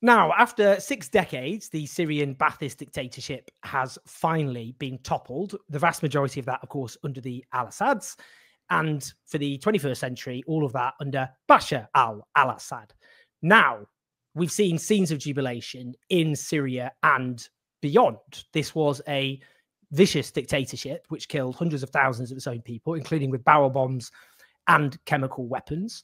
Now, after 6 decades, the Syrian Ba'athist dictatorship has finally been toppled. The vast majority of that, of course, under the al-Assads. And for the 21st century, all of that under Bashar al-Assad. Now, we've seen scenes of jubilation in Syria and beyond. This was a vicious dictatorship which killed hundreds of thousands of its own people, including with barrel bombs and chemical weapons,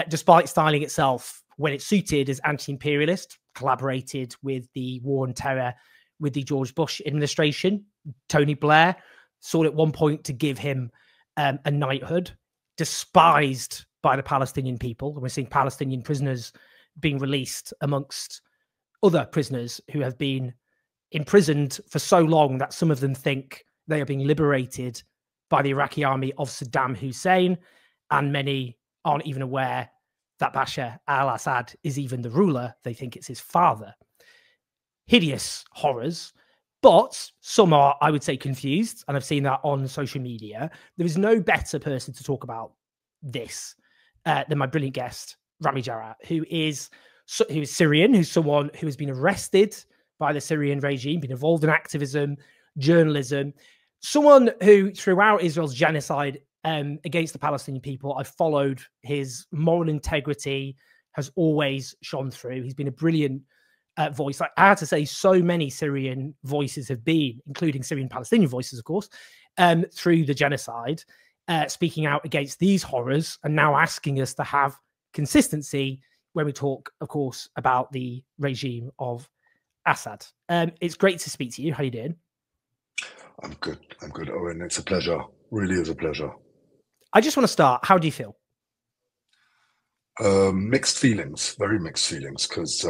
despite styling itself, when it suited, as anti-imperialist, collaborated with the war on terror with the George Bush administration. Tony Blair sought at one point to give him a knighthood, despised by the Palestinian people. And we're seeing Palestinian prisoners being released amongst other prisoners who have been imprisoned for so long that some of them think they are being liberated by the Iraqi army of Saddam Hussein, and many aren't even aware that Bashar al-Assad is even the ruler. They think it's his father. Hideous horrors, but some are, I would say, confused, and I've seen that on social media. There is no better person to talk about this than my brilliant guest, Rami Jarrah, who is Syrian, who's someone who has been arrested by the Syrian regime, been involved in activism, journalism, someone who, throughout Israel's genocide against the Palestinian people, I've followed his moral integrity, has always shone through. He's been a brilliant voice. I had to say, so many Syrian voices have been, including Syrian Palestinian voices, of course, through the genocide, speaking out against these horrors, and now asking us to have consistency when we talk, of course, about the regime of Assad. It's great to speak to you. How are you doing? I'm good, Owen. It's a pleasure. Really is a pleasure. I just want to start. How do you feel? Mixed feelings, very mixed feelings, because,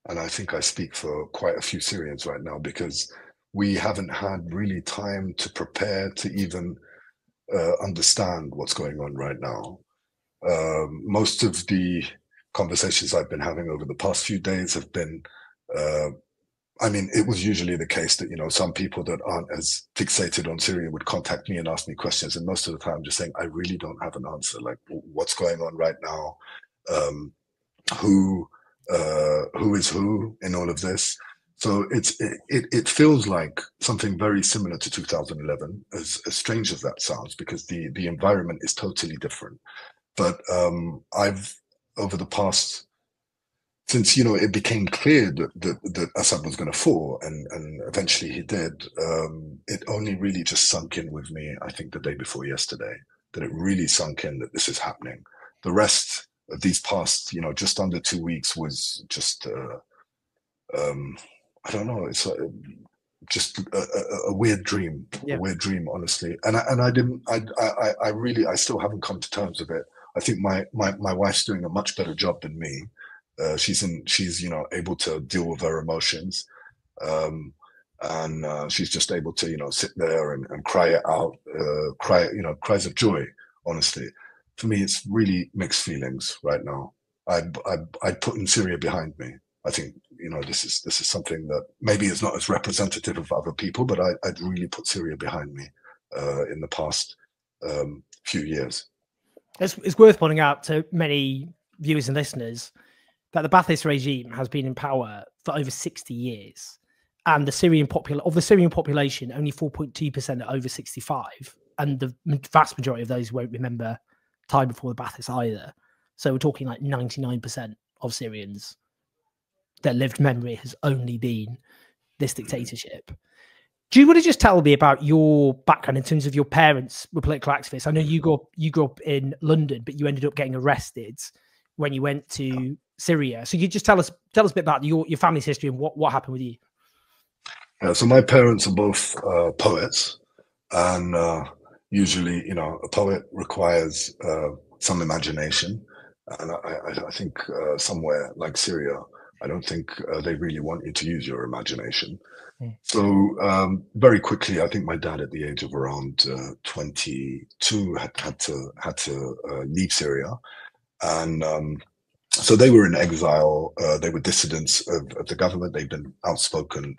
and I think I speak for quite a few Syrians right now, because we haven't had really time to prepare to even understand what's going on right now. Most of the conversations I've been having over the past few days have been, I mean, it was usually the case that, you know, some people that aren't as fixated on Syria would contact me and ask me questions. And most of the time I'm just saying, I really don't have an answer. Like, what's going on right now? Who is who in all of this? So it feels like something very similar to 2011, as strange as that sounds, because the environment is totally different. But I've, over the past, since, you know, it became clear that Assad was going to fall, and eventually he did, it only really just sunk in with me, I think, the day before yesterday, that it really sunk in that this is happening. The rest of these past, you know, just under 2 weeks was just, I don't know, it's just a weird dream, a weird dream, honestly. And I still haven't come to terms with it. I think my wife's doing a much better job than me. She's you know, able to deal with her emotions, and she's just able to, you know, sit there and cry it out, you know, cries of joy. Honestly, for me, it's really mixed feelings right now. I'd put in Syria behind me. I think, you know, this is something that maybe is not as representative of other people, but I'd really put Syria behind me in the past few years. It's worth pointing out to many viewers and listeners that the Ba'athist regime has been in power for over 60 years. And the Syrian population, only 4.2% are over 65. And the vast majority of those won't remember time before the Ba'athists either. So we're talking like 99% of Syrians, their lived memory has only been this dictatorship. Do you want to just tell me about your background in terms of your parents were political activists? I know you grew up in London, but you ended up getting arrested when you went to Syria. So you just tell us a bit about your family's history and what happened with you. Yeah, so my parents are both poets, and usually, you know, a poet requires some imagination, and I think somewhere like Syria, I don't think they really want you to use your imagination. So very quickly, I think my dad, at the age of around 22, had to leave Syria, and so they were in exile. They were dissidents of the government. They've been outspoken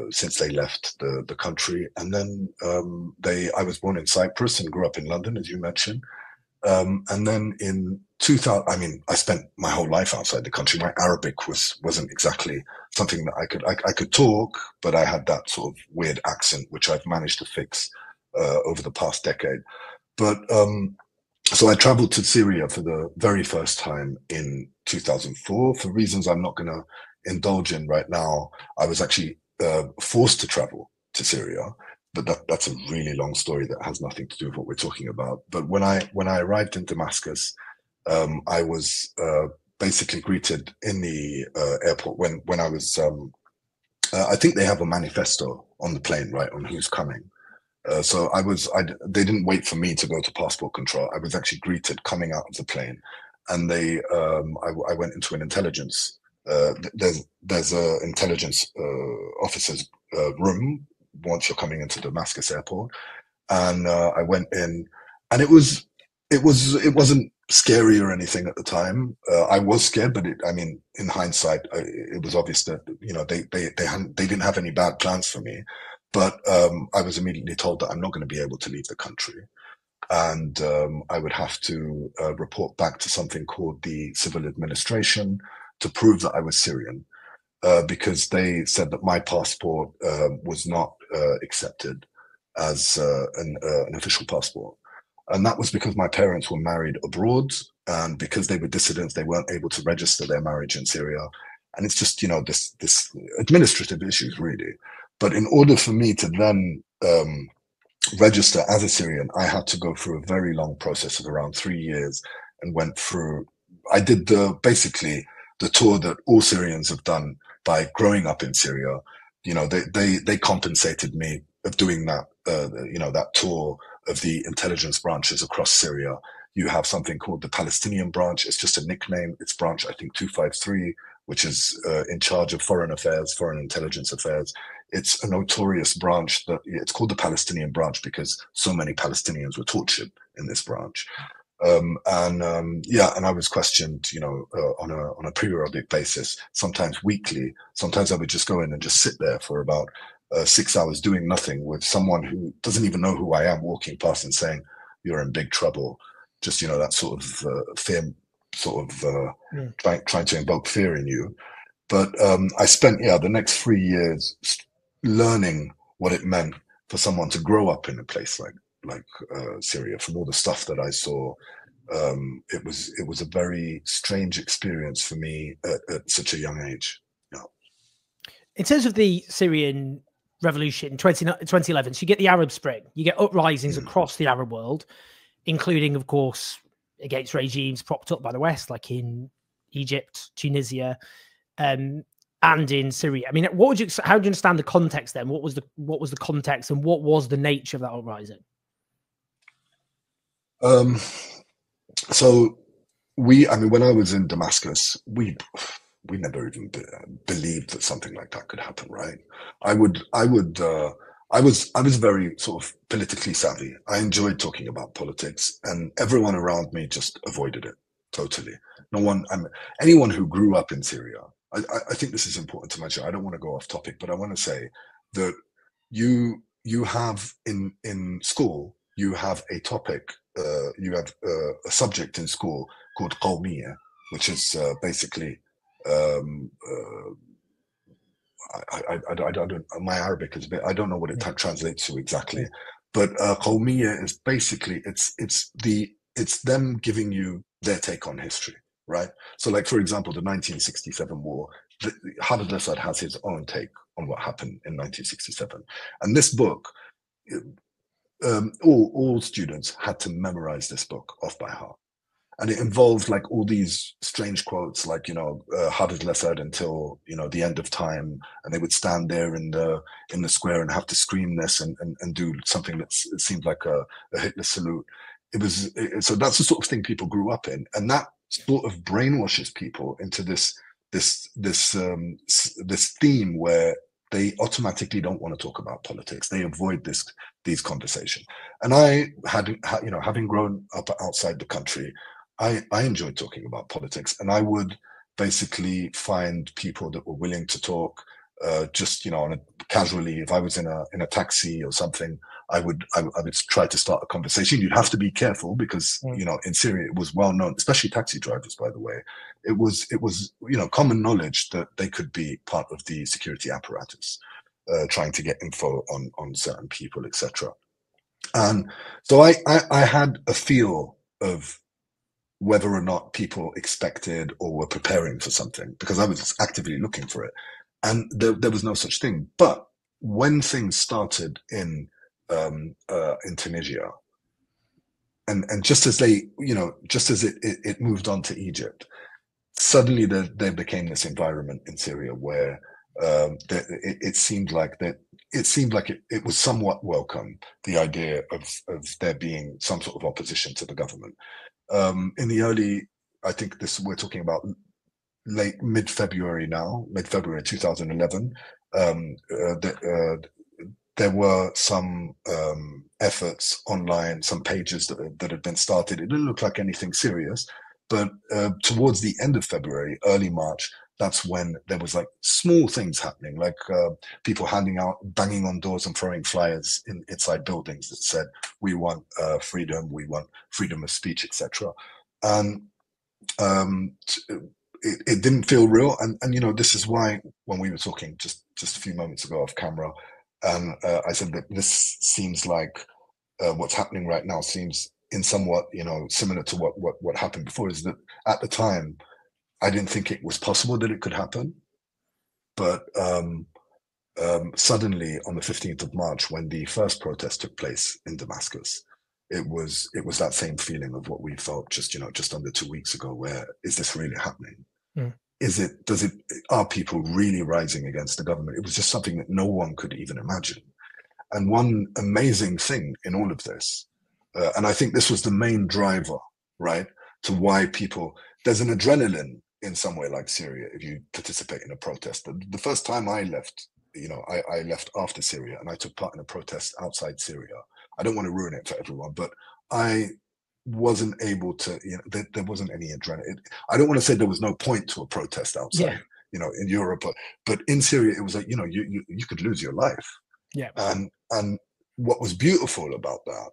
since they left the country. And then I was born in Cyprus and grew up in London, as you mentioned. And then in 2000, I mean, I spent my whole life outside the country. My Arabic wasn't exactly something that I could talk, but I had that sort of weird accent, which I've managed to fix over the past decade. But so I traveled to Syria for the very first time in 2004 for reasons I'm not going to indulge in right now. I was actually forced to travel to Syria, but that's a really long story that has nothing to do with what we're talking about. But when I arrived in Damascus, I was basically greeted in the airport when I was. I think they have a manifesto on the plane, right, on who's coming. So they didn't wait for me to go to passport control. I was actually greeted coming out of the plane, and I went into an intelligence. There's a intelligence officer's room once you're coming into Damascus airport, and I went in, and it wasn't scary or anything at the time. I was scared, but I mean, in hindsight, it was obvious that they didn't have any bad plans for me. But I was immediately told that I'm not going to be able to leave the country, and I would have to report back to something called the civil administration to prove that I was Syrian, because they said that my passport was not accepted as an official passport. And that was because my parents were married abroad, and because they were dissidents, they weren't able to register their marriage in Syria. And it's just, this administrative issues, really. But in order for me to then register as a Syrian, I had to go through a very long process of around 3 years, and I did basically the tour that all Syrians have done by growing up in Syria. They compensated me of doing that, that tour of the intelligence branches across Syria. You have something called the Palestinian branch. It's just a nickname. It's branch, I think, 253, which is in charge of foreign affairs, foreign intelligence affairs. It's a notorious branch it's called the Palestinian branch because so many Palestinians were tortured in this branch. And I was questioned, on a periodic basis, sometimes weekly. Sometimes I would just go in and just sit there for about 6 hours doing nothing with someone who doesn't even know who I am walking past and saying, "You're in big trouble." Just, that sort of fear, trying to invoke fear in you. But I spent, the next 3 years learning what it meant for someone to grow up in a place like Syria. From all the stuff that I saw, it was a very strange experience for me at such a young age. Yeah. In terms of the Syrian revolution in 2011, so you get the Arab Spring, you get uprisings across the Arab world, including, of course, against regimes propped up by the West, like in Egypt, Tunisia, and in Syria. I mean, how do you understand the context then? What was the context, and what was the nature of that uprising? So when I was in Damascus, we never even believed that something like that could happen, right? I was very sort of politically savvy. I enjoyed talking about politics, and everyone around me just avoided it totally. Anyone who grew up in Syria, I think this is important to mention. I don't want to go off topic, but I want to say that you have in school, you have a topic, you have a subject in school called qawmiya, which is basically I don't. My Arabic is a bit. I don't know what it translates to exactly, but qawmiya is basically it's them giving you their take on history, right? So, like for example, the 1967 war. Assad has his own take on what happened in 1967, and this book, all students had to memorize this book off by heart. And it involved like all these strange quotes, like, Assad until, the end of time. And they would stand there in the square and have to scream this and do something that seemed like a Hitler salute. So that's the sort of thing people grew up in. And that sort of brainwashes people into this theme where they automatically don't want to talk about politics. They avoid these conversations. And I having grown up outside the country, I enjoyed talking about politics, and I would basically find people that were willing to talk, casually. If I was in a taxi or something, I would try to start a conversation. You'd have to be careful because, you know, in Syria, it was well known, especially taxi drivers, by the way. It was, you know, common knowledge that they could be part of the security apparatus, trying to get info on certain people, etc. And so I had a feel of whether or not people expected or were preparing for something, because I was actively looking for it. And there was no such thing. But when things started in Tunisia, and just as they, you know, just as it moved on to Egypt, suddenly there became this environment in Syria where it seemed like it was somewhat welcome, the idea of there being some sort of opposition to the government. In the early, I think we're talking about mid-February 2011, there were some efforts online, some pages that had been started. It didn't look like anything serious, but towards the end of February, early March, that's when there was like small things happening, like people banging on doors and throwing flyers inside buildings that said, we want freedom, we want freedom of speech, etc. And it didn't feel real. And you know, this is why when we were talking just a few moments ago off camera, and I said that this seems like what's happening right now seems in somewhat, you know, similar to what happened before, is that at the time, I didn't think it was possible that it could happen. But suddenly on the 15th of March, when the first protest took place in Damascus, it was that same feeling of what we felt just under 2 weeks ago, where is this really happening? Are people really rising against the government? It was just something that no one could even imagine. And one amazing thing in all of this, and I think this was the main driver, right, to why there's an adrenaline in somewhere like Syria if you participate in a protest. The first time I left, you know, I left after Syria, and I took part in a protest outside Syria. I don't want to ruin it for everyone, but I wasn't able to, you know, there wasn't any adrenaline. I don't want to say there was no point to a protest outside, you know, in Europe, but in Syria, it was like, you know, you could lose your life. Yeah. And what was beautiful about that,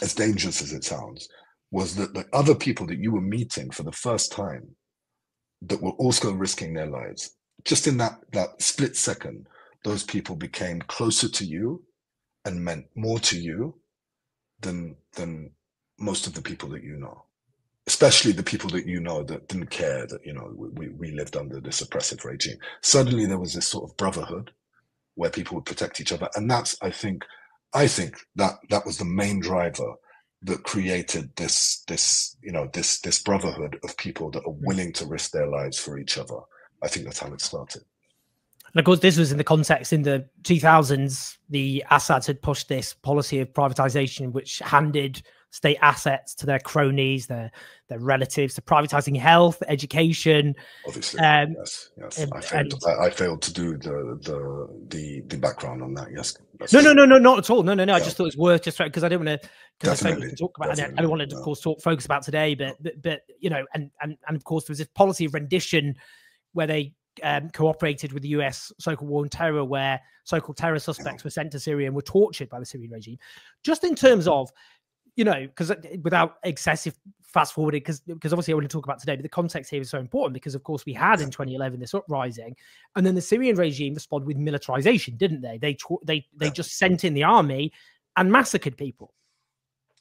as dangerous as it sounds, was that the other people that you were meeting for the first time that were also risking their lives, just in that split second, those people became closer to you and meant more to you than most of the people that you know, especially the people that you know that didn't care that, you know, we lived under this oppressive regime. Suddenly there was this sort of brotherhood where people would protect each other. And that's, I think that was the main driver that created this brotherhood of people that are willing to risk their lives for each other. I think that's how it started. And of course, this was in the context in the 2000s, the Assads had pushed this policy of privatization, which handed state assets to their cronies, their relatives, to privatizing health, education. Obviously, yes. I failed to do the background on that. Yes. No, not at all. No. Yeah. I just thought it was worth just because I don't want to. Because I to talk about it. I don't want to, of course, focus about today. But you know, and of course, there was this policy of rendition where they cooperated with the US so-called war on terror, where so-called terror suspects were sent to Syria and were tortured by the Syrian regime. Just in terms of, you know, because without excessive fast forwarding, because obviously I want to talk about today, but the context here is so important because, of course, we had in 2011 this uprising, and then the Syrian regime responded with militarization, didn't they? They just sent in the army and massacred people.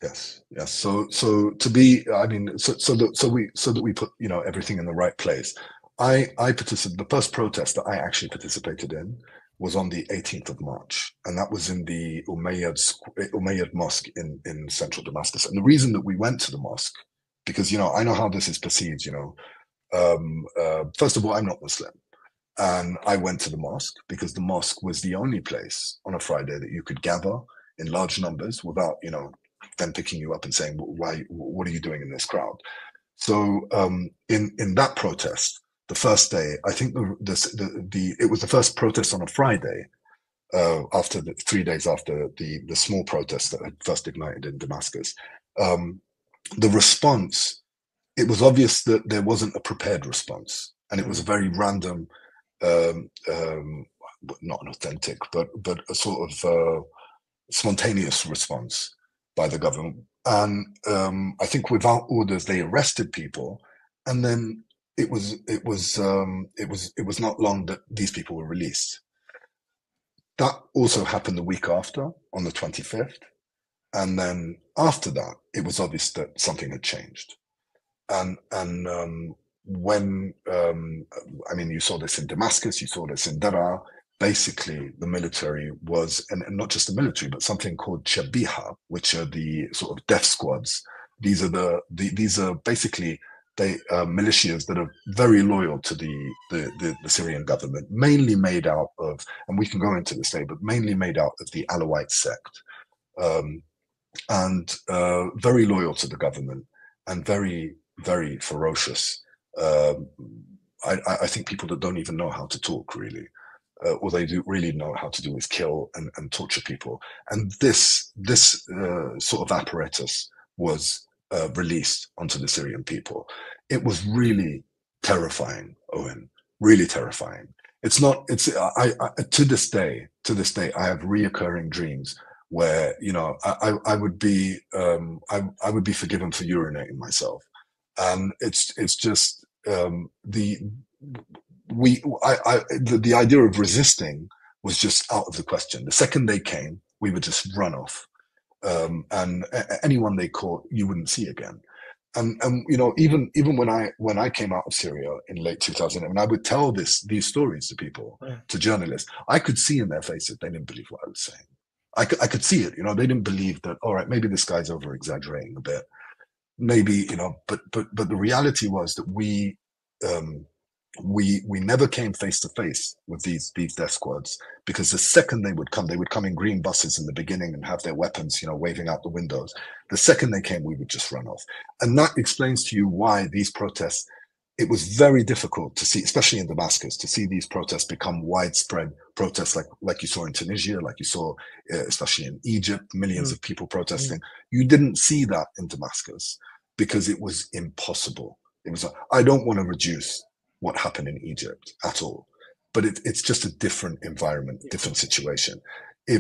Yes. So to be, I mean, so that we put, you know, everything in the right place. I participated. The first protest that I actually participated in was on the 18th of March, and that was in the Umayyad Mosque in central Damascus. And the reason that we went to the mosque, because, you know, I know how this is perceived. You know, first of all, I'm not Muslim, and I went to the mosque because the mosque was the only place on a Friday that you could gather in large numbers without, you know, them picking you up and saying, "Why? What are you doing in this crowd?" So in that protest, the first day, I think it was the first protest on a Friday, after 3 days after the small protest that had first ignited in Damascus. The response, it was obvious that there wasn't a prepared response, and it was a very random, not an authentic, but a sort of spontaneous response by the government. And I think without orders, they arrested people, and then it was not long that these people were released. That also happened the week after, on the 25th. And then after that, it was obvious that something had changed. And when, I mean, you saw this in Damascus, you saw this in Daraa. Basically, the military was, and not just the military, but something called Shabiha, which are the sort of death squads. These are basically militias that are very loyal to the Syrian government, mainly made out of, and we can go into this later, but mainly made out of the Alawite sect, and very loyal to the government and very, very ferocious. I think people that don't even know how to talk, really. All they do really know how to do is kill and torture people. And this sort of apparatus was released onto the Syrian people. It was really terrifying, Owen, really terrifying. It's not, to this day, I have reoccurring dreams where, you know, I would be forgiven for urinating myself. And it's just, the idea of resisting was just out of the question. The second they came, we would just run off, and anyone they caught, you wouldn't see again. And you know, even when I came out of Syria in late 2000, and I would tell these stories to people, to journalists, I could see in their faces they didn't believe what I was saying. I could see it. You know, they didn't believe that. All right, maybe this guy's over exaggerating a bit. Maybe, you know, but the reality was that we never came face to face with these death squads, because the second they would come in green buses in the beginning and have their weapons, you know, waving out the windows. The second they came, we would just run off. And that explains to you why these protests, it was very difficult to see, especially in Damascus, to see these protests become widespread protests like you saw in Tunisia, like you saw especially in Egypt, millions of people protesting. You didn't see that in Damascus because it was impossible. It was, I don't want to reduce what happened in Egypt at all, but it's just a different environment, different situation. I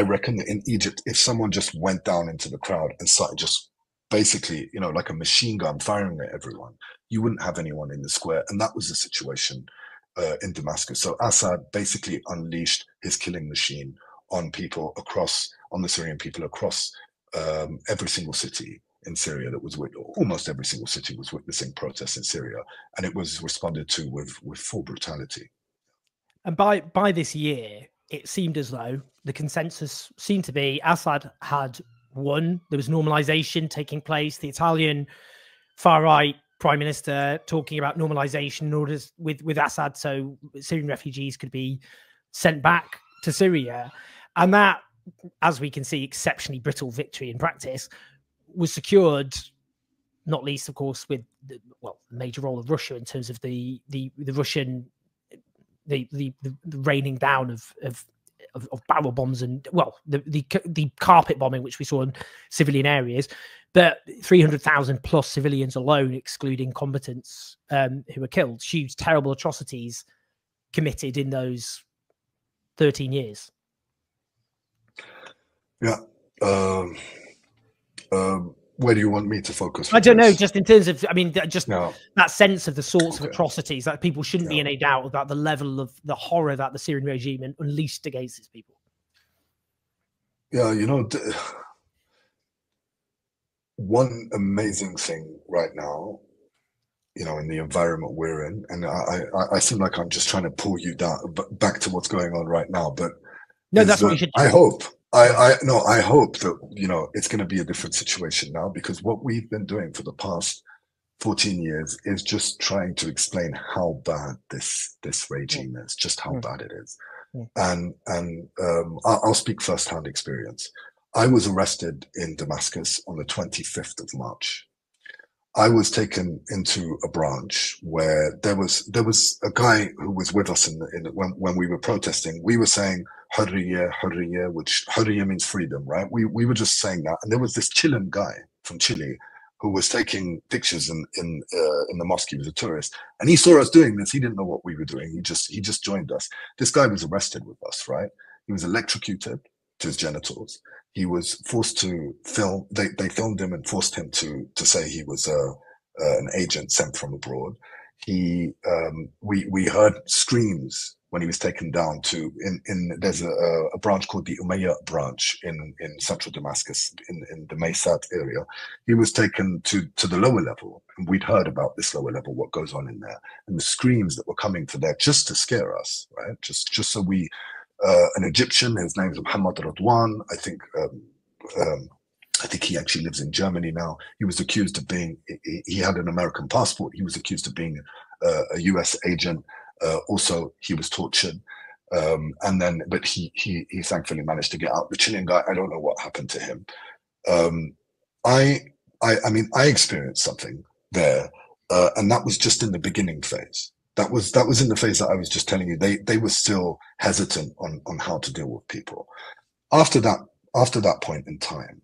reckon that in Egypt, if someone just went down into the crowd and started just basically, you know, like a machine gun firing at everyone, you wouldn't have anyone in the square. And that was the situation in Damascus. So Assad basically unleashed his killing machine on people on the Syrian people across every single city in Syria that was almost every single city was witnessing protests in Syria, and it was responded to with full brutality. And by this year, it seemed as though the consensus seemed to be Assad had won. There was normalization taking place. The Italian far right prime minister talking about normalization in order with Assad, so Syrian refugees could be sent back to Syria, and that, as we can see, exceptionally brittle victory in practice was secured, not least, of course, with the major role of Russia in terms of the Russian the raining down of barrel bombs and the carpet bombing which we saw in civilian areas, but 300,000 plus civilians alone, excluding combatants who were killed. Huge, terrible atrocities committed in those 13 years. Yeah. Where do you want me to focus? I don't know, just in terms of, I mean, just that sense of the sorts of atrocities that people shouldn't be in any doubt about the level of the horror that the Syrian regime unleashed against its people. Yeah, you know, one amazing thing right now, you know, in the environment we're in, and I seem like I'm just trying to pull you down back to what's going on right now, but no, that's what you should do. I hope that, you know, it's going to be a different situation now, because what we've been doing for the past 14 years is just trying to explain how bad this regime is, just how bad it is. And I'll speak firsthand experience. I was arrested in Damascus on the 25th of March. I was taken into a branch where there was a guy who was with us when we were protesting. We were saying Hurriya, Hurriya, which Hurriya means freedom, right? We were just saying that, and there was this Chilean guy from Chile who was taking pictures in the mosque. He was a tourist, and he saw us doing this. He didn't know what we were doing. He just joined us. This guy was arrested with us, right? He was electrocuted to his genitals. He was forced to film. They filmed him and forced him to say he was an agent sent from abroad. We heard screams when he was taken down to there's a branch called the Umayyad branch in central Damascus in the Maysat area. He was taken to the lower level, and we'd heard about this lower level, what goes on in there, and the screams that were coming to there just to scare us, right? Just so we, an Egyptian, his name's Muhammad Radwan, I think he actually lives in Germany now. He was accused of being, he had an American passport. He was accused of being a US agent. Also, he was tortured. But he thankfully managed to get out. The Chilean guy, I don't know what happened to him. I mean, I experienced something there, and that was just in the beginning phase. That was in the phase that I was just telling you. They were still hesitant on how to deal with people. After that point in time,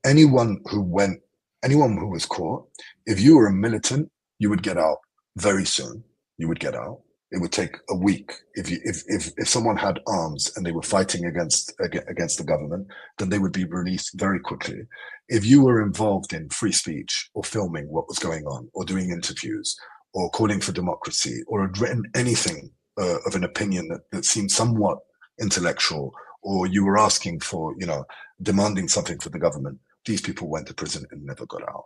anyone who was caught, if you were a militant, you would get out very soon. You would get out. It would take a week. If someone had arms and they were fighting against the government, then they would be released very quickly. If you were involved in free speech or filming what was going on, or doing interviews, or calling for democracy, or had written anything of an opinion that seemed somewhat intellectual, or you were asking for, demanding something for the government, these people went to prison and never got out.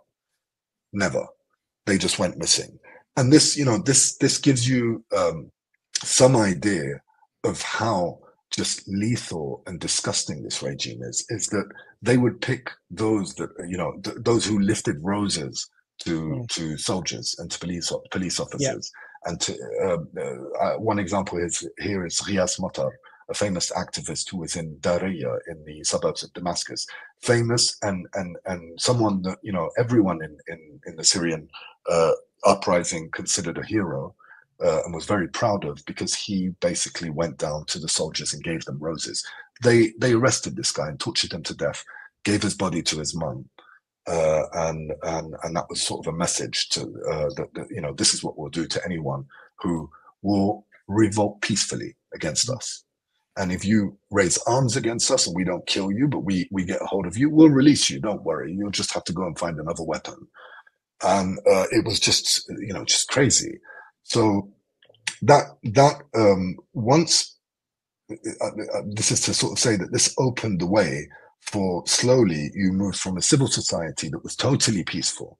Never. They just went missing. And this, this gives you some idea of how just lethal and disgusting this regime is that they would pick those that, those who lifted roses to soldiers and to police officers. Yeah. And to one example here is Riyas Matar, a famous activist who was in Daraya in the suburbs of Damascus, famous and someone that everyone in the Syrian uprising considered a hero and was very proud of, because he basically went down to the soldiers and gave them roses. They arrested this guy and tortured him to death, gave his body to his mum, and that was sort of a message to that this is what we'll do to anyone who will revolt peacefully against us. And if you raise arms against us and we don't kill you, but we get a hold of you, we'll release you. Don't worry. You'll just have to go and find another weapon. And it was just, just crazy. So once this is to sort of say that this opened the way for slowly you moved from a civil society that was totally peaceful,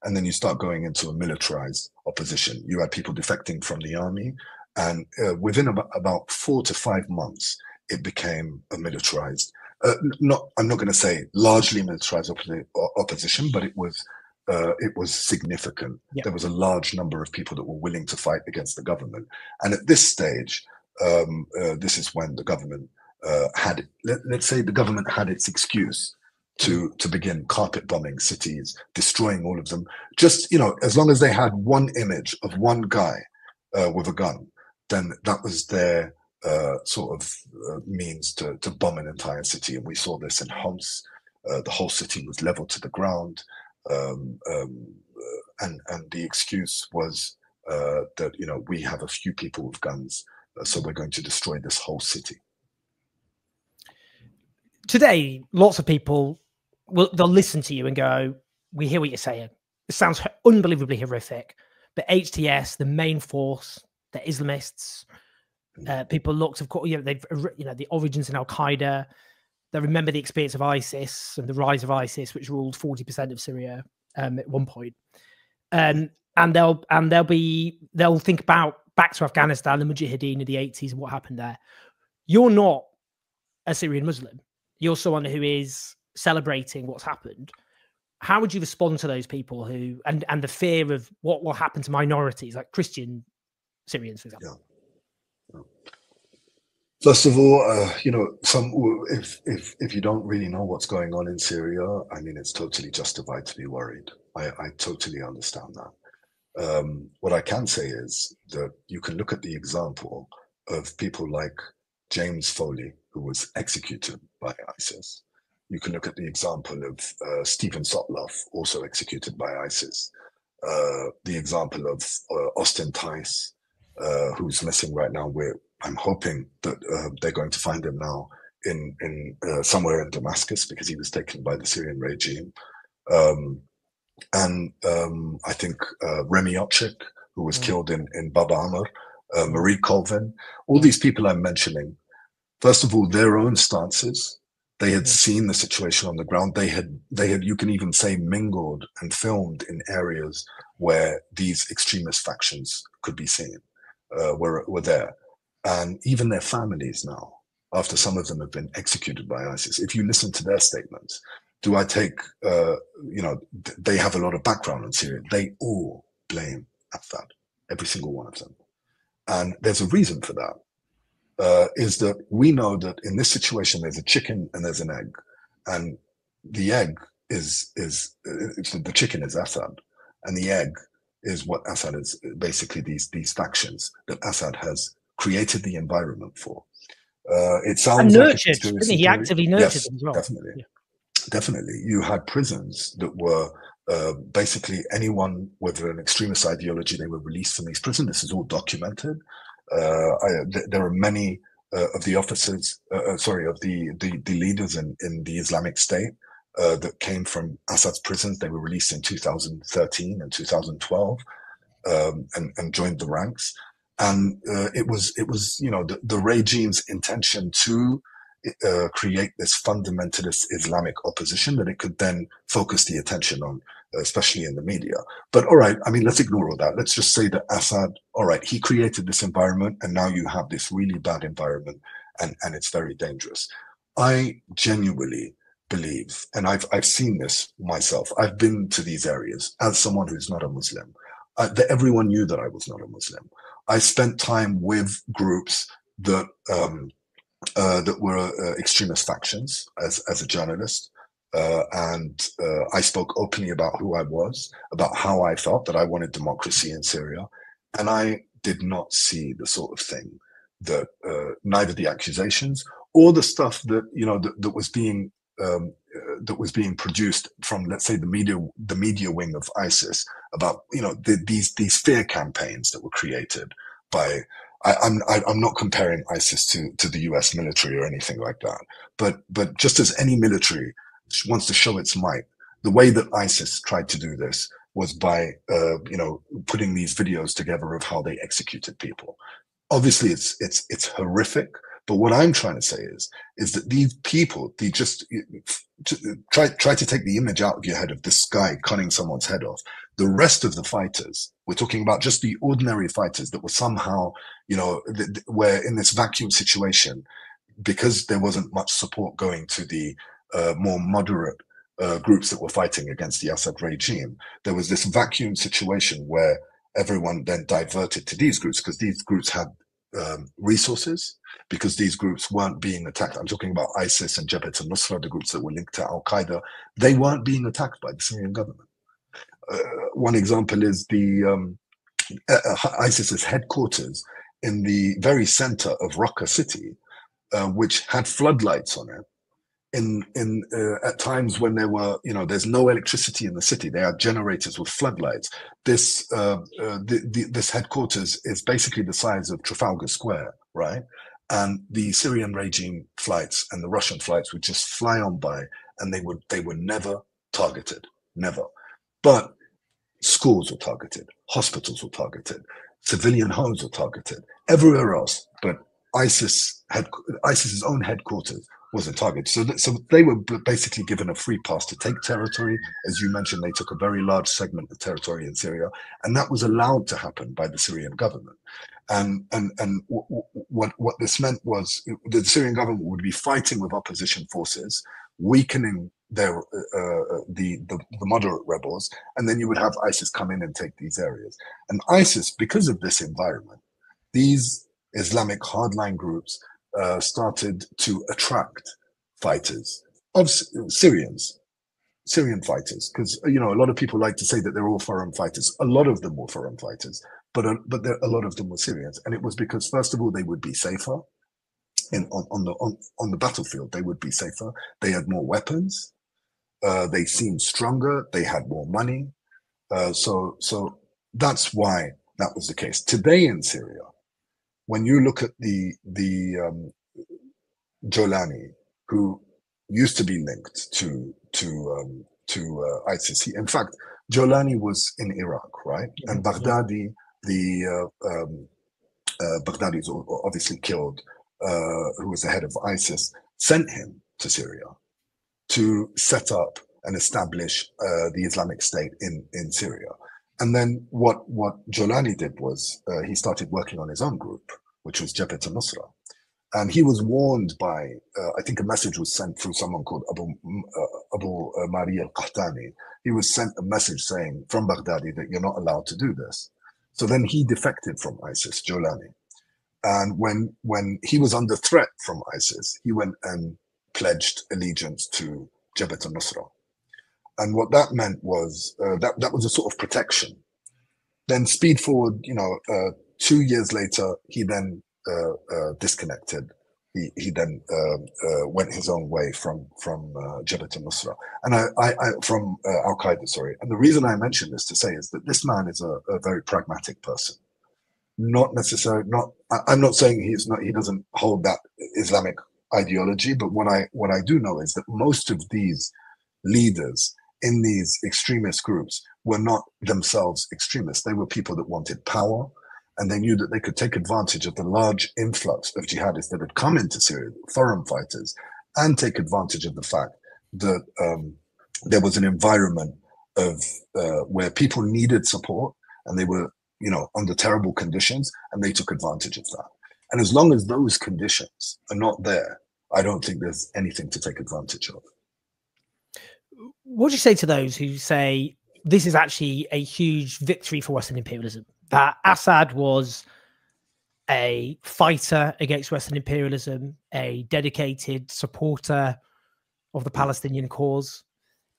and then you start going into a militarized opposition. You had people defecting from the army, and within about 4 to 5 months, it became a militarized, I'm not going to say largely militarized opposition, but it was significant. Yeah. There was a large number of people that were willing to fight against the government. And at this stage, this is when the government let's say the government had its excuse to begin carpet bombing cities, destroying all of them. Just, as long as they had one image of one guy with a gun, then that was their sort of means to bomb an entire city. And we saw this in Homs. The whole city was leveled to the ground. And the excuse was that, we have a few people with guns, so we're going to destroy this whole city. Today, lots of people they'll listen to you and go, we hear what you're saying. It sounds unbelievably horrific, but HTS, the main force, the Islamists, people looked, of course, they've, the origins in Al Qaeda. They remember the experience of ISIS and the rise of ISIS, which ruled 40% of Syria at one point. And they'll think about back to Afghanistan, the Mujahideen of the 80s and what happened there. You're not a Syrian Muslim. You're someone who is celebrating what's happened. How would you respond to those people who and the fear of what will happen to minorities like Christian Syrians, for example? Yeah. First of all, if you don't really know what's going on in Syria, I mean, it's totally justified to be worried. I totally understand that. What I can say is that you can look at the example of people like James Foley, who was executed by ISIS. You can look at the example of Stephen Sotloff, also executed by ISIS. The example of Austin Tice, who's missing right now. I'm hoping that they're going to find him now in somewhere in Damascus, because he was taken by the Syrian regime. And I think Remy Jarrah, who was killed in Bab Amr, Marie Colvin, all these people I'm mentioning, first of all, their own stances. They had seen the situation on the ground. They had, you can even say, mingled and filmed in areas where these extremist factions could be seen, were there. And even their families now, after some of them have been executed by ISIS, if you listen to their statements, do I take, they have a lot of background in Syria. They all blame Assad, every single one of them. And there's a reason for that. Is that we know that in this situation there's a chicken and there's an egg, and the egg is the chicken is Assad, and the egg is what Assad is, basically these factions that Assad has created the environment for. It sounds and like nurtured, didn't he? He actively nurtured them as well. Definitely. You had prisons that were basically anyone with an extremist ideology, they were released from these prisons. This is all documented. There are many of the officers, of the leaders in the Islamic State that came from Assad's prisons. They were released in 2013 and 2012 and joined the ranks. And it was the regime's intention to create this fundamentalist Islamic opposition that it could then focus the attention on, especially in the media. But all right, I mean, let's ignore all that. Let's just say that Assad, all right, he created this environment, and now you have this really bad environment, and it's very dangerous. I genuinely believe, and I've seen this myself. I've been to these areas as someone who's not a Muslim. Everyone knew that I was not a Muslim. I spent time with groups that were extremist factions as a journalist. And I spoke openly about who I was, about how I felt, that I wanted democracy in Syria. And I did not see the sort of thing that neither the accusations or the stuff that, that was being produced from, let's say, the media wing of ISIS about, these fear campaigns that were created by, I'm not comparing ISIS to the US military or anything like that. But just as any military wants to show its might, the way that ISIS tried to do this was by, putting these videos together of how they executed people. Obviously, it's horrific. But what I'm trying to say is that these people, they just try to take the image out of your head of this guy cutting someone's head off. The rest of the fighters, we're talking about just the ordinary fighters that were somehow, were in this vacuum situation because there wasn't much support going to the more moderate groups that were fighting against the Assad regime. There was this vacuum situation where everyone then diverted to these groups because these groups had resources, because these groups weren't being attacked. I'm talking about ISIS and Jabhat al-Nusra, the groups that were linked to Al-Qaeda. They weren't being attacked by the Syrian government. One example is the ISIS's headquarters in the very center of Raqqa city, which had floodlights on it. At times when there were, there's no electricity in the city, they had generators with floodlights. This headquarters is basically the size of Trafalgar Square, right? And the Syrian regime flights and the Russian flights would just fly on by, and they were never targeted, never. But schools were targeted, hospitals were targeted, civilian homes were targeted, everywhere else. But ISIS's own headquarters was a target. So they were basically given a free pass to take territory. As you mentioned, they took a very large segment of territory in Syria, and that was allowed to happen by the Syrian government. And what this meant was the Syrian government would be fighting with opposition forces, weakening their the moderate rebels, and then you would have ISIS come in and take these areas. And ISIS, because of this environment, these Islamic hardline groups started to attract fighters of Syrian fighters, because a lot of people like to say that they're all foreign fighters. A lot of them were foreign fighters, but a lot of them were Syrians, and it was because, first of all, they would be safer on the battlefield. They would be safer. They had more weapons. They seemed stronger. They had more money. So that's why that was the case. Today in Syria, when you look at the Jolani, who used to be linked to ISIS. In fact, Jolani was in Iraq, right? And Baghdadi, Baghdadi is obviously killed, who was the head of ISIS, sent him to Syria to set up and establish the Islamic State in Syria. And then what Jolani did was he started working on his own group, which was Jabhat al-Nusra. And he was warned by, I think a message was sent through someone called Abu Mari al-Qahtani. He was sent a message saying from Baghdadi that you're not allowed to do this. So then he defected from ISIS, Jolani. And when he was under threat from ISIS, he went and pledged allegiance to Jabhat al-Nusra. And what that meant was that was a sort of protection. Then speed forward, 2 years later, he then disconnected. He then went his own way from Jabhat al-Nusra and from Al-Qaeda, sorry. And the reason I mention this to say is that this man is a very pragmatic person. Not necessarily, I'm not saying he doesn't hold that Islamic ideology, but what I do know is that most of these leaders in these extremist groups were not themselves extremists. They were people that wanted power, and they knew that they could take advantage of the large influx of jihadists that had come into Syria, foreign fighters, and take advantage of the fact that there was an environment of where people needed support, and they were, under terrible conditions, and they took advantage of that. And as long as those conditions are not there, I don't think there's anything to take advantage of. What do you say to those who say this is actually a huge victory for Western imperialism? That Assad was a fighter against Western imperialism, a dedicated supporter of the Palestinian cause,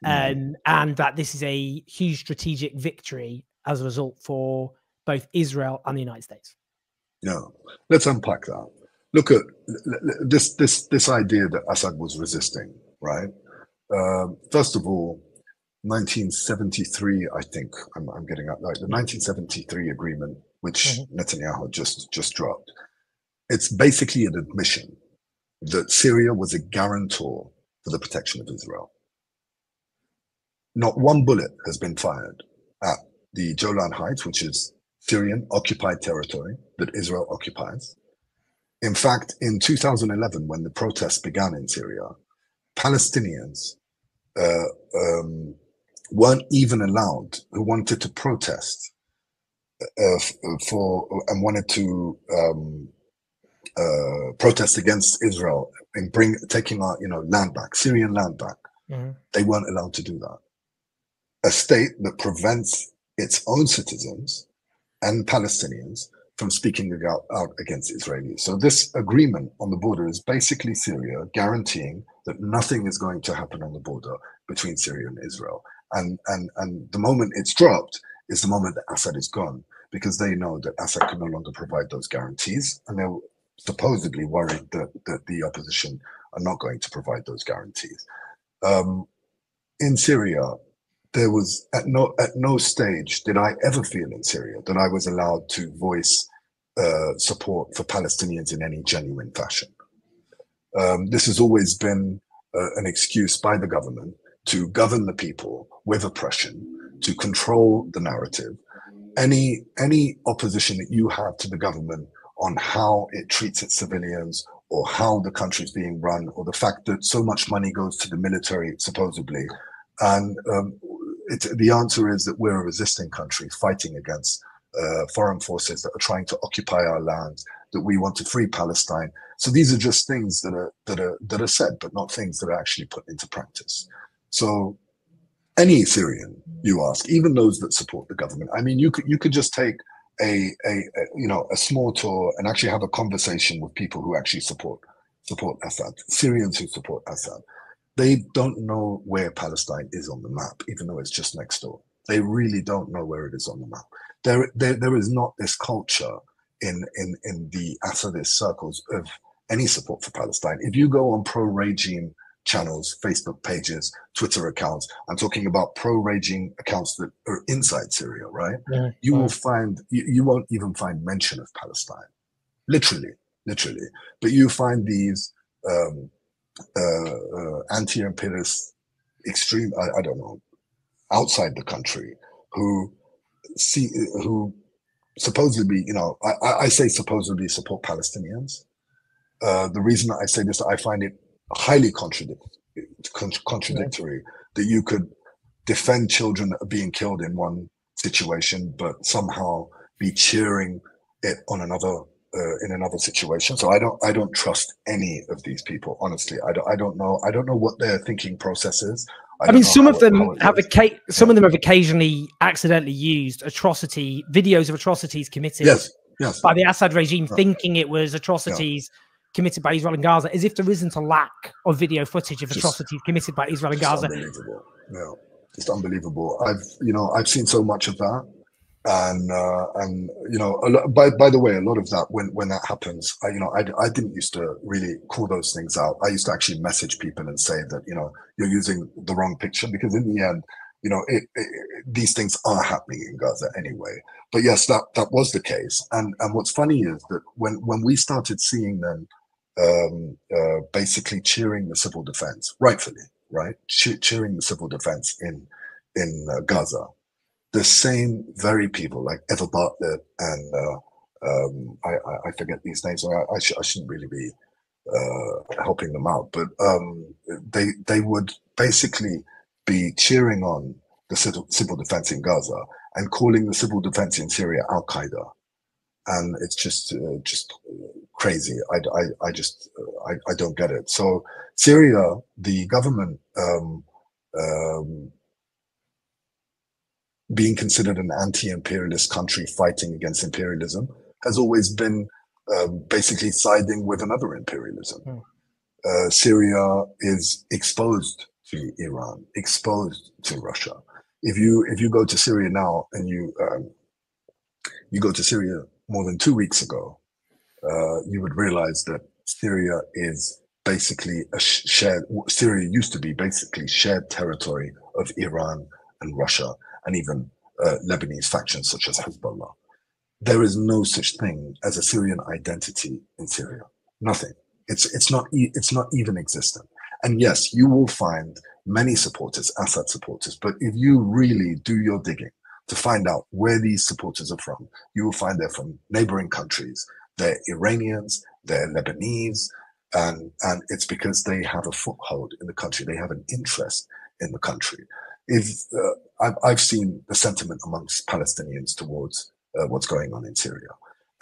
and that this is a huge strategic victory as a result for both Israel and the United States? No, let's unpack that. Look at this idea that Assad was resisting, right? First of all, 1973, I think I'm getting up right. The 1973 agreement, which Netanyahu just dropped, it's basically an admission that Syria was a guarantor for the protection of Israel. Not one bullet has been fired at the Golan Heights, which is Syrian occupied territory that Israel occupies. In fact, in 2011, when the protests began in Syria, Palestinians weren't even allowed, who wanted to protest and wanted to protest against Israel and taking our land back, Syrian land back. They weren't allowed to do that. A state that prevents its own citizens and Palestinians from speaking out against Israelis. So this agreement on the border is basically Syria guaranteeing that nothing is going to happen on the border between Syria and Israel. And the moment it's dropped is the moment that Assad is gone, because they know that Assad can no longer provide those guarantees, and they're supposedly worried that the opposition are not going to provide those guarantees. In Syria, there was at no stage did I ever feel in Syria that I was allowed to voice support for Palestinians in any genuine fashion. This has always been an excuse by the government to govern the people with oppression, to control the narrative. Any opposition that you have to the government on how it treats its civilians, or how the country's being run, or the fact that so much money goes to the military, supposedly, and the answer is that we're a resisting country fighting against foreign forces that are trying to occupy our lands, that we want to free Palestine. So these are just things that are said, but not things that are actually put into practice. So any Syrian, you ask, even those that support the government, I mean, you could just take a small tour and actually have a conversation with people who actually support Assad, Syrians who support Assad. They don't know where Palestine is on the map, even though it's just next door. They really don't know where it is on the map. There is not this culture in the Assadist circles of any support for Palestine. If you go on pro-regime channels, Facebook pages, Twitter accounts, I'm talking about pro-regime accounts that are inside Syria, right? You will find, you won't even find mention of Palestine. literally. But you find these anti-imperialist extreme, I don't know, outside the country who supposedly, you know, I say supposedly support Palestinians. The reason I say this, I find it highly contradictory that you could defend children that are being killed in one situation, but somehow be cheering it on another in another situation. So I don't trust any of these people, honestly. I don't know what their thinking process is. I mean, some of them have occasionally accidentally used videos of atrocities committed by the Assad regime, thinking it was atrocities committed by Israel and Gaza, as if there isn't a lack of video footage of atrocities committed by Israel and Gaza. Unbelievable. Yeah, just unbelievable. I've seen so much of that, and you know, by the way, a lot of that when that happens, I didn't used to really call those things out. I used to actually message people and say that, you know, you're using the wrong picture, because in the end, you know, these things are happening in Gaza anyway. But yes, that was the case. And what's funny is that when we started seeing them basically cheering the civil defense, rightfully, right, cheering the civil defense in Gaza, the same very people like Eva Bartlett and I forget these names, so I shouldn't really be helping them out, but they would basically be cheering on the civil defense in Gaza and calling the civil defense in Syria Al-Qaeda, and it's just crazy. I don't get it. So Syria, the government being considered an anti-imperialist country fighting against imperialism, has always been basically siding with another imperialism. Syria is exposed to Iran, exposed to Russia. If you go to Syria now and you go to Syria more than 2 weeks ago, you would realize that Syria is basically Syria used to be basically shared territory of Iran and Russia, and even Lebanese factions such as Hezbollah. There is no such thing as a Syrian identity in Syria. Nothing. It's not even existent. And yes, you will find many supporters, Assad supporters, but if you really do your digging to find out where these supporters are from, you will find they're from neighboring countries. They're Iranians, they're Lebanese, and it's because they have a foothold in the country. They have an interest in the country. I've seen the sentiment amongst Palestinians towards what's going on in Syria,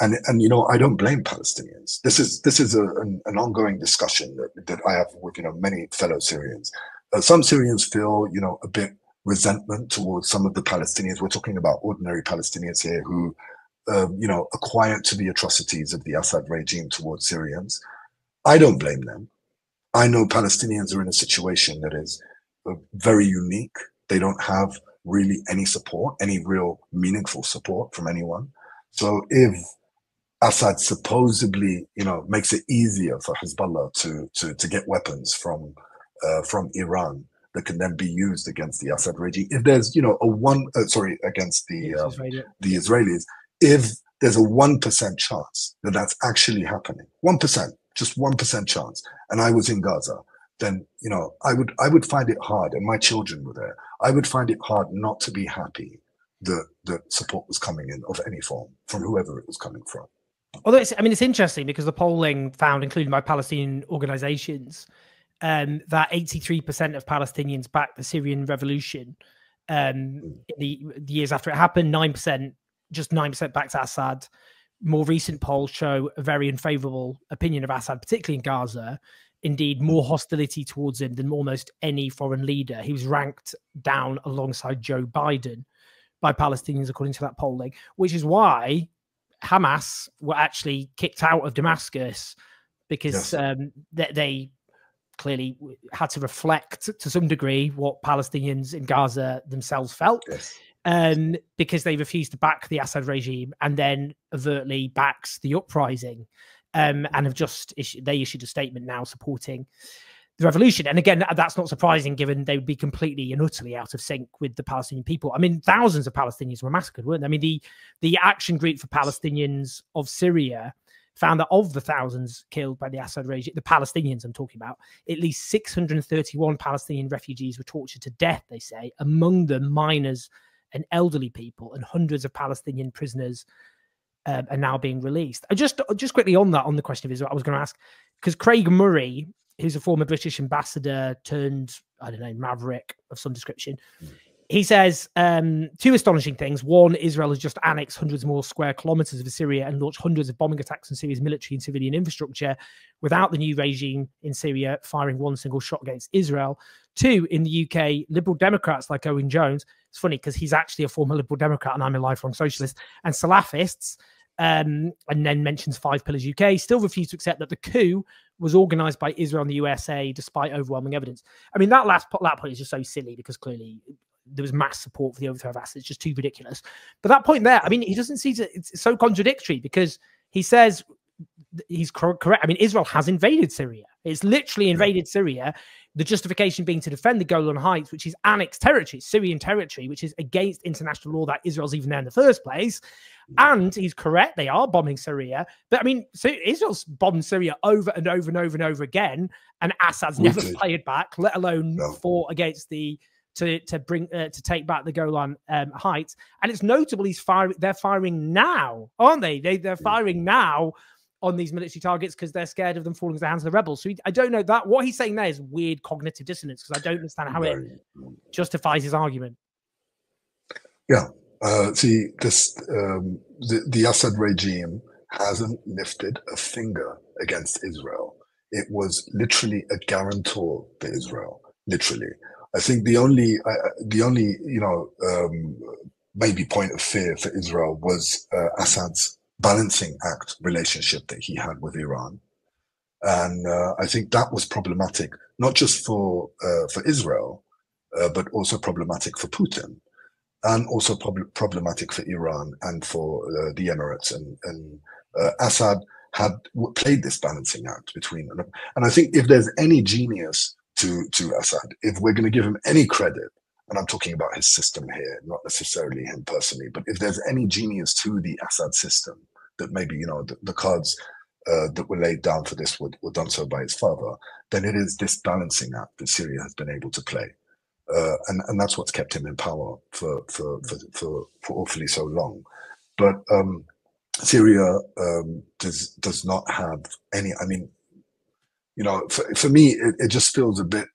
and you know, I don't blame Palestinians. This is an ongoing discussion that I have with, you know, many fellow Syrians. Some Syrians feel, you know, a bit resentment towards some of the Palestinians. We're talking about ordinary Palestinians here who, you know, are quiet to the atrocities of the Assad regime towards Syrians. I don't blame them. I know Palestinians are in a situation that is very unique. They don't have really any support, any real meaningful support from anyone. So if Assad supposedly, you know, makes it easier for Hezbollah to get weapons from Iran that can then be used against the Assad regime, if there's, you know, against the Israelis, if there's a 1% chance that that's actually happening, 1%, just 1% chance, and I was in Gaza, then, you know, I would find it hard, and my children were there, I would find it hard not to be happy that support was coming in of any form from whoever it was coming from. Although it's interesting because the polling found, including by Palestinian organizations, that 83% of Palestinians backed the Syrian revolution in the years after it happened. 9% backed Assad. More recent polls show a very unfavorable opinion of Assad, particularly in Gaza. Indeed, more hostility towards him than almost any foreign leader. He was ranked down alongside Joe Biden by Palestinians, according to that polling, which is why Hamas were actually kicked out of Damascus, because they clearly had to reflect to some degree what Palestinians in Gaza themselves felt, because they refused to back the Assad regime and then overtly backs the uprising. And have they issued a statement now supporting the revolution. And again, that's not surprising given they would be completely and utterly out of sync with the Palestinian people. I mean, thousands of Palestinians were massacred, weren't they? I mean, the Action Group for Palestinians of Syria found that of the thousands killed by the Assad regime, the Palestinians I'm talking about, at least 631 Palestinian refugees were tortured to death, they say, among them minors and elderly people, and hundreds of Palestinian prisoners are now being released. Just quickly on that, on the question of Israel, I was going to ask, because Craig Murray, who's a former British ambassador turned, I don't know, maverick of some description, he says two astonishing things. One, Israel has just annexed hundreds more square kilometers of Syria and launched hundreds of bombing attacks on Syria's military and civilian infrastructure without the new regime in Syria firing one single shot against Israel. Two, in the UK, Liberal Democrats like Owen Jones, it's funny because he's actually a former Liberal Democrat and I'm a lifelong socialist, and Salafists, and then mentions 5 Pillars UK, still refuse to accept that the coup was organized by Israel and the USA despite overwhelming evidence. I mean, that point is just so silly because clearly there was mass support for the overthrow of Assad. It's just too ridiculous. But that point there, I mean, he doesn't see it's so contradictory because he says he's correct. I mean, Israel has invaded Syria. It's literally invaded Syria. The justification being to defend the Golan Heights, which is annexed territory, Syrian territory, which is against international law that Israel's even there in the first place. And he's correct. They are bombing Syria. But I mean, so Israel's bombed Syria over and over and over and over again. And Assad's never fired back, let alone fought against to take back the Golan Heights. And it's notable they're firing now, aren't they? They're firing now on these military targets because they're scared of them falling into the hands of the rebels. So I don't know that what he's saying there is weird cognitive dissonance because I don't understand how it justifies his argument. Yeah. See, the Assad regime hasn't lifted a finger against Israel. It was literally a guarantor to Israel, literally. I think the only maybe point of fear for Israel was Assad's balancing act relationship that he had with Iran, and I think that was problematic not just for Israel, but also problematic for Putin, and also problematic for Iran and for the Emirates. And Assad had played this balancing act between them. And I think if there's any genius to Assad, if we're going to give him any credit, and I'm talking about his system here, not necessarily him personally, but if there's any genius to the Assad system, that maybe, the cards that were laid down for this were done so by his father, then it is this balancing act that Syria has been able to play. And that's what's kept him in power for awfully so long. But Syria does not have any, I mean, for me, it just feels a bit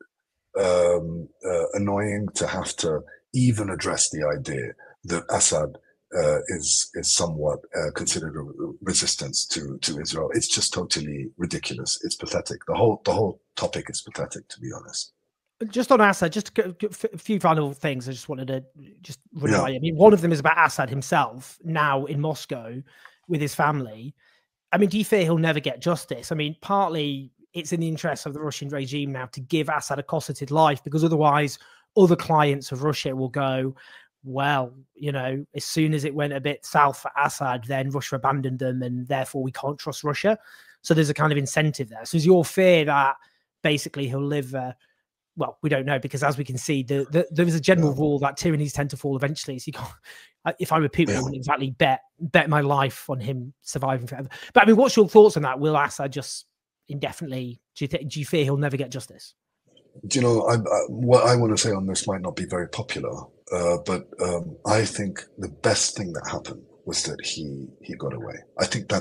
annoying to have to even address the idea that Assad is somewhat considered a resistance to Israel. It's just totally ridiculous. It's pathetic. The whole topic is pathetic, to be honest. Just on Assad, just a few final things I just wanted to just run by. I mean, one of them is about Assad himself now in Moscow with his family. I mean, do you fear he'll never get justice? I mean, partly it's in the interest of the Russian regime now to give Assad a cosseted life, because otherwise other clients of Russia will go, well, as soon as it went a bit south for Assad, then Russia abandoned them and therefore we can't trust Russia. So there's a kind of incentive there. So is your fear that basically he'll live... well, we don't know, because as we can see, there is a general rule that tyrannies tend to fall eventually. So you can't, if I were Putin, I wouldn't exactly bet my life on him surviving forever. But I mean, what's your thoughts on that? Will Assad just indefinitely, do you fear he'll never get justice? What I want to say on this might not be very popular, but I think the best thing that happened was that he got away. I think I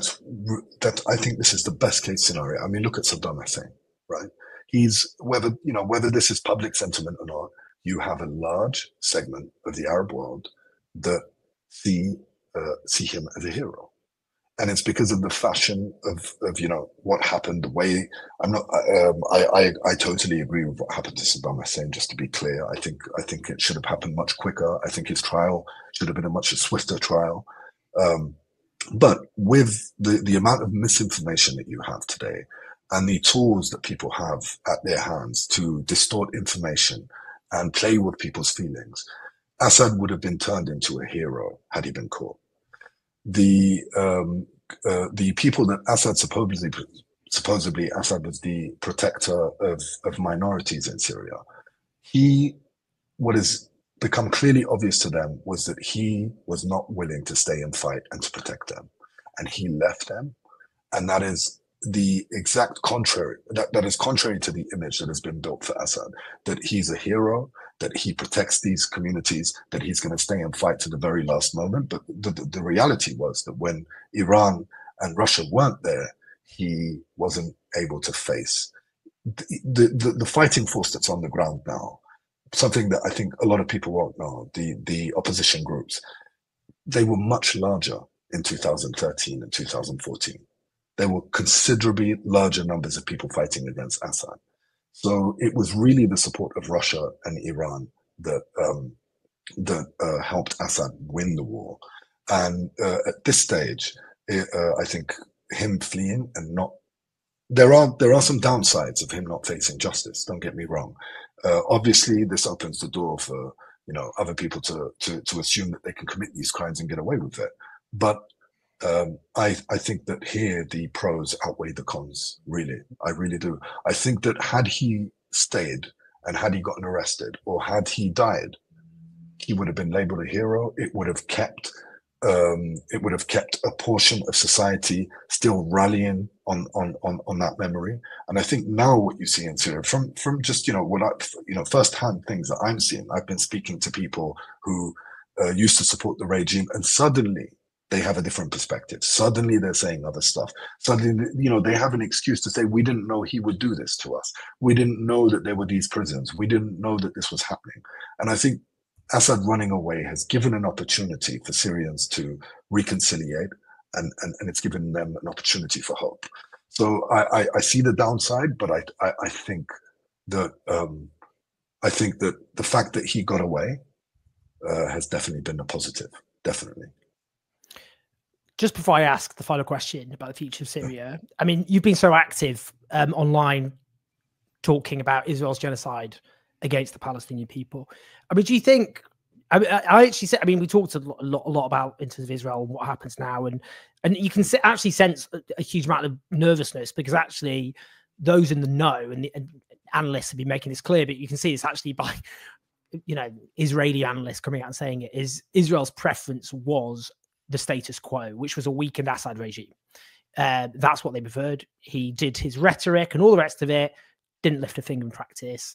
think this is the best case scenario. I mean, look at Saddam Hussein, right? He's whether this is public sentiment or not, you have a large segment of the Arab world that see him as a hero, and it's because of the fashion of what happened. The way I totally agree with what happened to Saddam Hussein. Just to be clear, I think it should have happened much quicker. I think his trial should have been a much swifter trial. But with the amount of misinformation that you have today, and the tools that people have at their hands to distort information and play with people's feelings, Assad would have been turned into a hero had he been caught. The people that Assad supposedly Assad was the protector of minorities in Syria. What has become clearly obvious to them was that he was not willing to stay and fight and to protect them, and he left them. and that is the exact contrary. That is contrary to the image that has been built for Assad, that he's a hero, that he protects these communities, that he's going to stay and fight to the very last moment. But the reality was that when Iran and Russia weren't there, he wasn't able to face the fighting force that's on the ground now. Something that I think a lot of people won't know, the opposition groups, they were much larger in 2013 and 2014. There were considerably larger numbers of people fighting against Assad. So it was really the support of Russia and Iran that helped Assad win the war. And at this stage, I think him fleeing and not there are some downsides of him not facing justice. Don't get me wrong. Obviously, this opens the door for other people to assume that they can commit these crimes and get away with it. But I think that here the pros outweigh the cons. Really, I really do. I think that had he stayed and had he gotten arrested or had he died, he would have been labeled a hero. It would have kept a portion of society still rallying on that memory. And I think now what you see in Syria, from just what I firsthand things that I'm seeing, I've been speaking to people who used to support the regime, and suddenly they have a different perspective. Suddenly they're saying other stuff. Suddenly, they have an excuse to say, we didn't know he would do this to us. We didn't know that there were these prisons. We didn't know that this was happening. And I think Assad running away has given an opportunity for Syrians to reconciliate, and it's given them an opportunity for hope. So I see the downside, but I think that the fact that he got away has definitely been a positive. Definitely. Just before I ask the final question about the future of Syria, I mean, you've been so active online talking about Israel's genocide against the Palestinian people. I mean, do you think? I actually said. I mean, we talked a lot about in terms of Israel and what happens now, and you can actually sense a huge amount of nervousness because actually those in the know and analysts have been making this clear, but you can see it's actually by Israeli analysts coming out and saying it is Israel's preference was the status quo, which was a weakened Assad regime. That's what they preferred. He did his rhetoric and all the rest of it, didn't lift a finger in practice.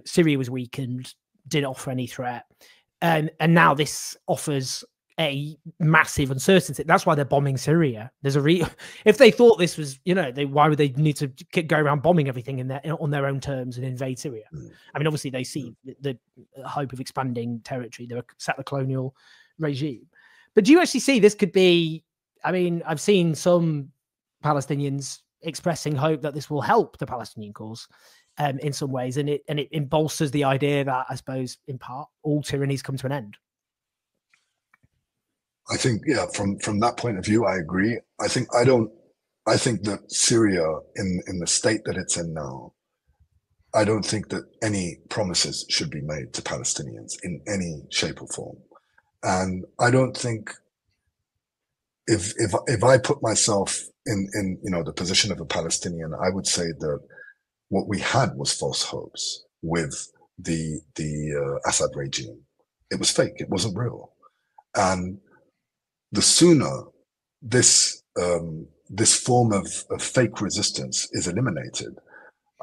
Syria was weakened, didn't offer any threat. And now this offers a massive uncertainty. That's why they're bombing Syria. There's if they thought this was, why would they need to go around bombing everything on their own terms and invade Syria? I mean, obviously they see the hope of expanding territory. They're a settler colonial regime. But do you actually see this could be, I mean, I've seen some Palestinians expressing hope that this will help the Palestinian cause in some ways, and it bolsters the idea that, I suppose, in part, all tyrannies come to an end. I think, yeah, from that point of view, I agree. I think that Syria, in the state that it's in now, I don't think that any promises should be made to Palestinians in any shape or form. And I don't think if I put myself in the position of a Palestinian, I would say that what we had was false hopes with the Assad regime. It was fake. It wasn't real. And the sooner this form of fake resistance is eliminated,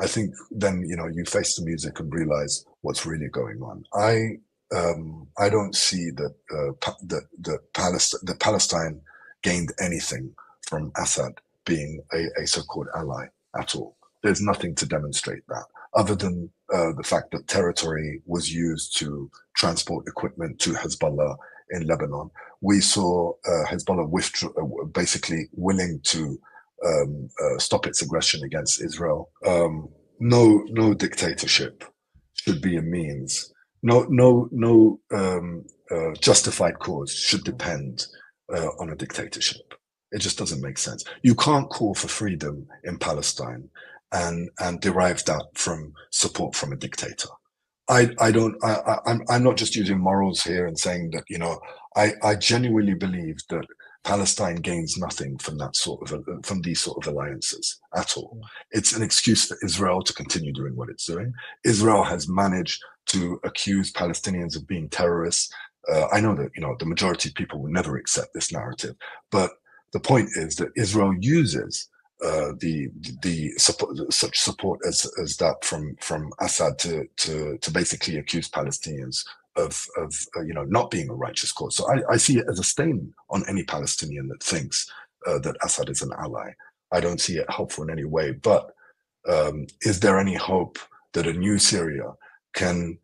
I think then you face the music and realize what's really going on. I don't see that Palestine gained anything from Assad being a so-called ally at all. There's nothing to demonstrate that, other than the fact that territory was used to transport equipment to Hezbollah in Lebanon. We saw Hezbollah basically willing to stop its aggression against Israel. No dictatorship should be a means. No justified cause should depend on a dictatorship. It just doesn't make sense. You can't call for freedom in Palestine and derive that from support from a dictator. I'm not just using morals here and saying that, I genuinely believe that Palestine gains nothing from from these sort of alliances at all. It's an excuse for Israel to continue doing what it's doing. Israel has managed to accuse Palestinians of being terrorists. I know that, the majority of people will never accept this narrative, but The point is that Israel uses the support, such support as that from Assad to basically accuse Palestinians of not being a righteous cause. So I see it as a stain on any Palestinian that thinks that Assad is an ally. I don't see it helpful in any way. But is there any hope that a new Syria can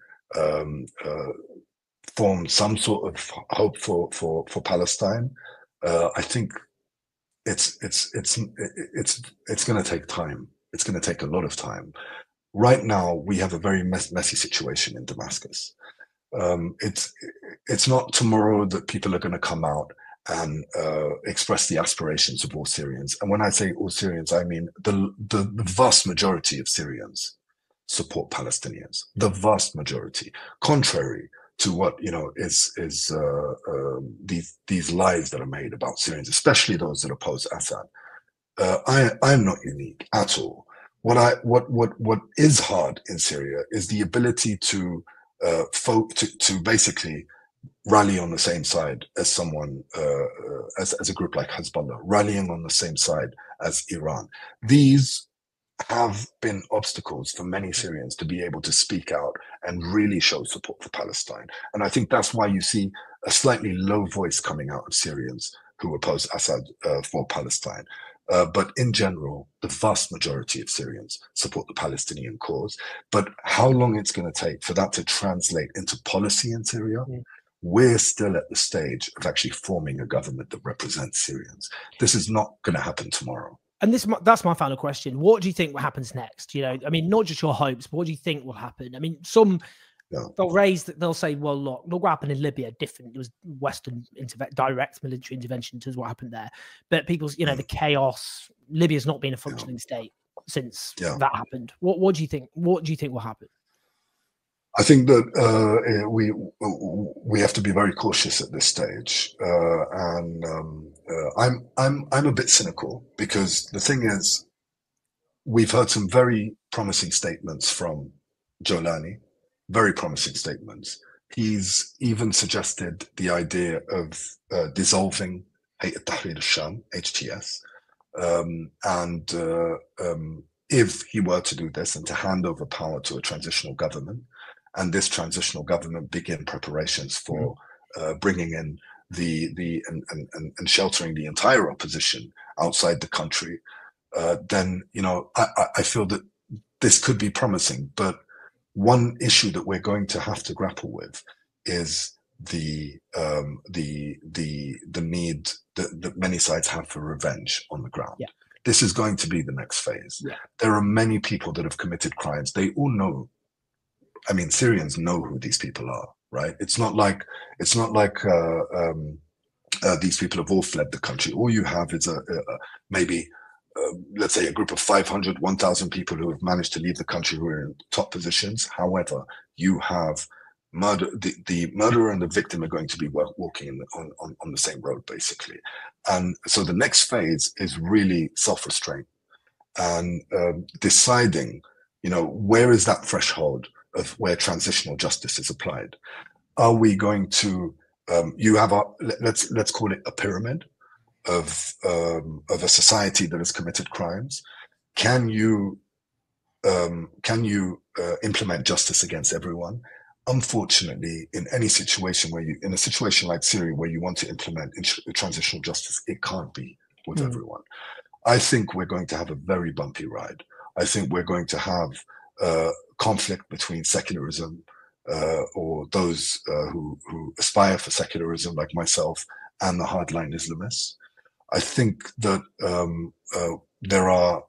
form some sort of hope for Palestine? I think it's going to take time. It's going to take a lot of time. Right now, we have a very messy situation in Damascus. It's not tomorrow that people are going to come out and express the aspirations of all Syrians. And when I say all Syrians, I mean the vast majority of Syrians support Palestinians. The vast majority, contrary to what is these lies that are made about Syrians, especially those that oppose Assad. I'm not unique at all. What is hard in Syria is the ability to basically rally on the same side as someone as a group like Hezbollah, rallying on the same side as Iran. These have been obstacles for many Syrians to be able to speak out and really show support for Palestine. And I think that's why you see a slightly low voice coming out of Syrians who oppose Assad for Palestine. But in general, the vast majority of Syrians support the Palestinian cause. But how long it's going to take for that to translate into policy in Syria, we're still at the stage of actually forming a government that represents Syrians. This is not going to happen tomorrow. And that's my final question. What do you think happens next? I mean, not just your hopes, but what do you think will happen? I mean, they'll say, well, look what happened in Libya, different. It was Western direct military intervention to what happened there. But people's, the chaos, Libya's not been a functioning state since that happened. What do you think? What do you think will happen? I think that we have to be very cautious at this stage, and I'm a bit cynical, because the thing is, we've heard some very promising statements from Jolani, very promising statements. He's even suggested the idea of dissolving Hayat Tahrir al-Sham, HTS, and if he were to do this and to hand over power to a transitional government, and this transitional government begin preparations for bringing in and sheltering the entire opposition outside the country, then I feel that this could be promising. But one issue that we're going to have to grapple with is the need that many sides have for revenge on the ground. Yeah. This is going to be the next phase. Yeah. There are many people that have committed crimes. They all know. I mean, Syrians know who these people are, right? It's not like these people have all fled the country. All you have is maybe, let's say, a group of 500, 1,000 people who have managed to leave the country, who are in top positions. However, you have murder. The murderer and the victim are going to be walking on the same road, basically. And so the next phase is really self-restraint and deciding, where is that threshold of where transitional justice is applied? Are we going to you have let's call it a pyramid of a society that has committed crimes? Can you implement justice against everyone? Unfortunately, in any situation in a situation like Syria, where you want to implement transitional justice, it can't be with everyone. I think we're going to have a very bumpy ride. I think we're going to have conflict between secularism or those who aspire for secularism, like myself, and the hardline Islamists. I think that there are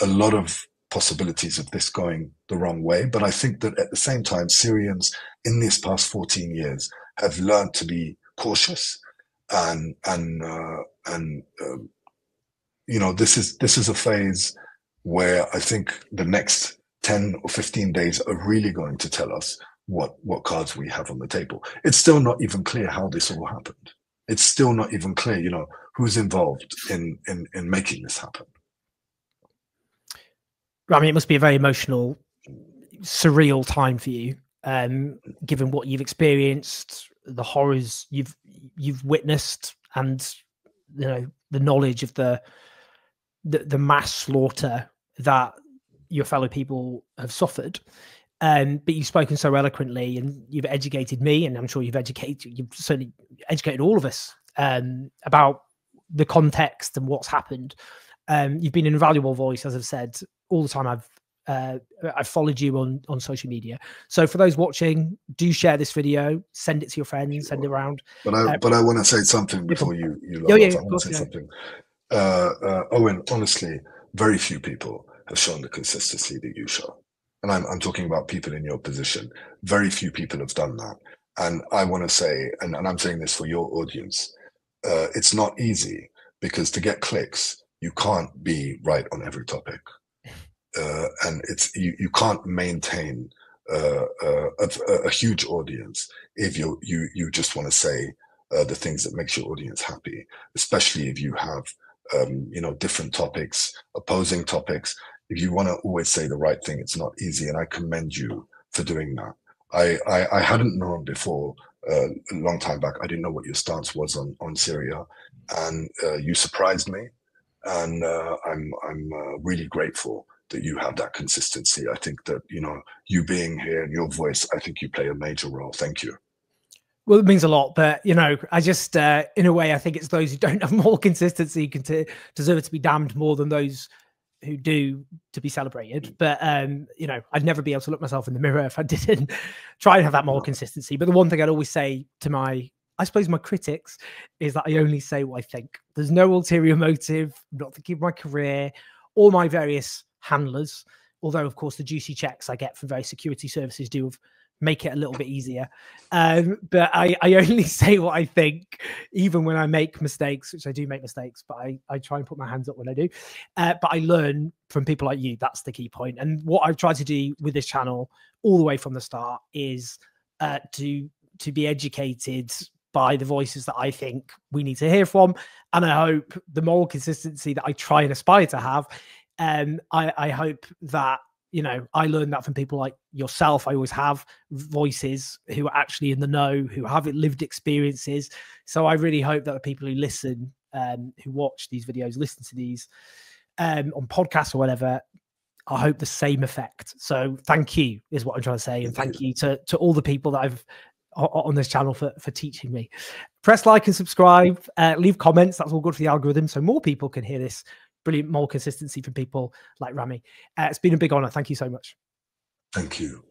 a lot of possibilities of this going the wrong way, but I think that at the same time, Syrians in these past 14 years have learned to be cautious, and this is a phase where I think the next 10 or 15 days are really going to tell us what cards we have on the table. It's still not even clear how this all happened. It's still not even clear, who's involved in making this happen. Rami, it must be a very emotional, surreal time for you, given what you've experienced, the horrors you've witnessed, and the the knowledge of the mass slaughter that your fellow people have suffered. But you've spoken so eloquently, and you've educated me, and I'm sure you've certainly educated all of us about the context and what's happened. You've been an invaluable voice, as I've said, all the time I've followed you on social media. So for those watching, do share this video, send it to your friends, send it around. But I want to say something before you log off. I want to say something. Owen, honestly, very few people have shown the consistency that you show. And I'm talking about people in your position. Very few people have done that. And I want to say, and I'm saying this for your audience, it's not easy, because to get clicks, you can't be right on every topic. And you can't maintain a huge audience if you just want to say the things that makes your audience happy, especially if you have different topics, opposing topics. If you want to always say the right thing, it's not easy, and I commend you for doing that. I hadn't known before, a long time back, I didn't know what your stance was on Syria, and you surprised me, and I'm really grateful that you have that consistency. I think that, you being here and your voice, I think you play a major role. Thank you. Well, it means a lot, but I just, in a way, I think it's those who don't have more consistency deserve to be damned more than those who do to be celebrated. But I'd never be able to look myself in the mirror if I didn't try and have that more consistency. But the one thing I'd always say to my critics is that I only say what I think. There's no ulterior motive. I'm not thinking of my career or my various handlers, although of course the juicy checks I get from various security services do make it a little bit easier. But I only say what I think, even when I make mistakes, which I do make mistakes, but I try and put my hands up when I do. But I learn from people like you. That's the key point. And what I've tried to do with this channel all the way from the start is to be educated by the voices that I think we need to hear from. And I hope the moral consistency that I try and aspire to have, I hope that, I learned that from people like yourself. I always have voices who are actually in the know, who have lived experiences. So I really hope that the people who listen, who watch these videos, listen to these on podcasts or whatever, I hope the same effect. So thank you is what I'm trying to say. And thank you to all the people that I've on this channel for teaching me. Press like and subscribe, leave comments. That's all good for the algorithm, so more people can hear this brilliant moral consistency from people like Rami. It's been a big honor. Thank you so much. Thank you.